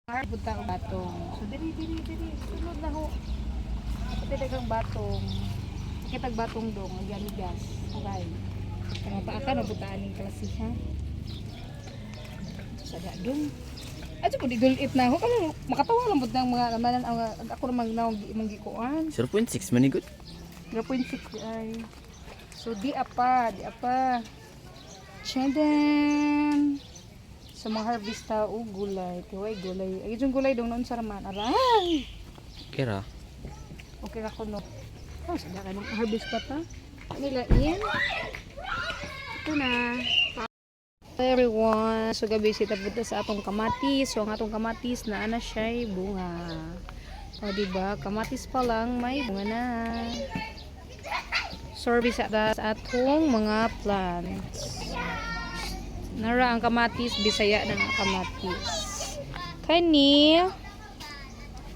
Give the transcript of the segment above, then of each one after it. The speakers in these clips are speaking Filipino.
Punta ang batong. So diri. Sunod na ho. Pati kang batong. Kitag batong dong, agyan gas. Okay. Kaya paaka na butaan ning klase ha. Sada dong. Ato po digulit na ho. Kamo makatawa lang pud ng mga namanan ang ako namang manggikuan. 0.6 manigod. 0.6 ay. So di apa. Chadan. Sa mga harvesta o gulay. Tiway gulay. Ay yung gulay dong noon sa raman. Aray! Kira. Okay ra ko no. Oh, sada ka nung harvest pa ta. Nilain. Ito na. Hello everyone. So gabi sita punta sa atong kamatis. So ang atong kamatis na ana siya bunga. O diba? Kamatis pa lang may bunga na. Service sa atong mga plants. Nara ang kamatis, bisaya ng kamatis. Kani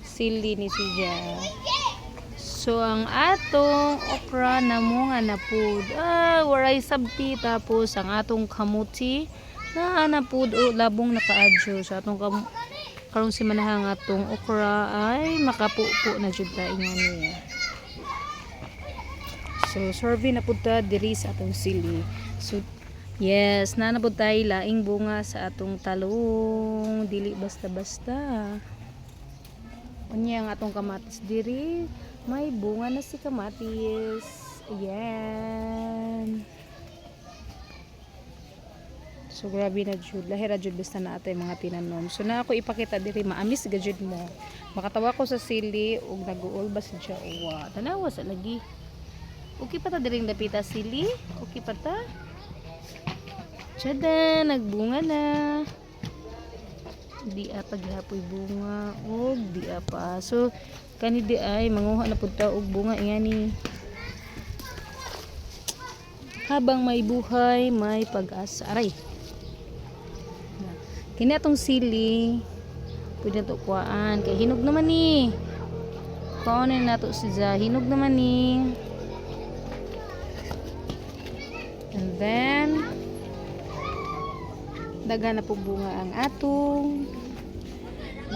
sili ni siya. So ang atong okra na mga napud. Waray sabti tapos ang atong kamuti na napud labong nakaadyo. So atong karong si manahang atong okra ay makapupo na jud ta ingani. So survey na pud ta diri sa atong sili. So yes, nanapod tayo laing bunga sa atong talong. Dili basta-basta. Unya ang atong kamatis diri. May bunga na si kamatis. Ayan. So grabe na jud. Lahira jud basta na atay mga tinanom. So na ako ipakita diri maamis gajud mo. Makatawa ko sa sili ug naguol ba siya uwa. Tanawa sa lagi. Okay pa ta diring dapita sili? Okay pa ta? Tiyada, nagbunga na. Di apa gihapoy bunga og di apa. So kani di ay manguha na pud ta og bunga ingani. Habang may buhay, may pag-asa. Aray. Kini atong sili pwede to kuhaan kay hinog naman ni. Kuhanin nato siya, hinog naman ni. And then daghan na po bunga ang atong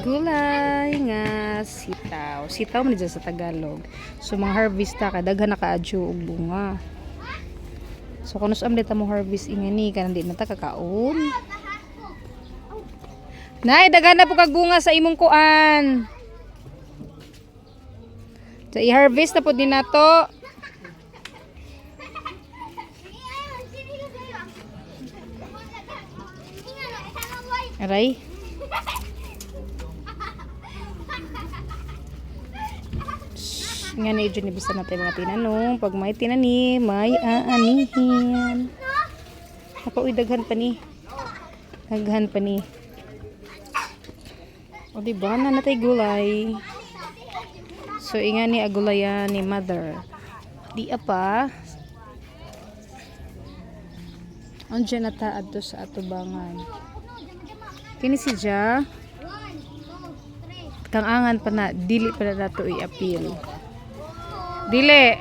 gulay nga sitaw. Sitaw man dyan sa Tagalog. So mga harvest ta ka daghan na kaadyo og bunga. So kung usam dito mo harvest ingani kanang di man ta kakaon. Nay daghan na po kag bunga sa imong kuan. So i-harvest na po din nato. Aray. Nga na yun ibisa natin mga tinanong. Pag may tinani, may aanihin. Napauwi daghan pa ni. Daghan pa ni. O diba na natay gulay. So inga ni agulayan ni mother. Di apa. Andiyan na taad to sa atubangan. Kini si Ja. Kang angan pa na dili pa na nato i-appeal. Dili.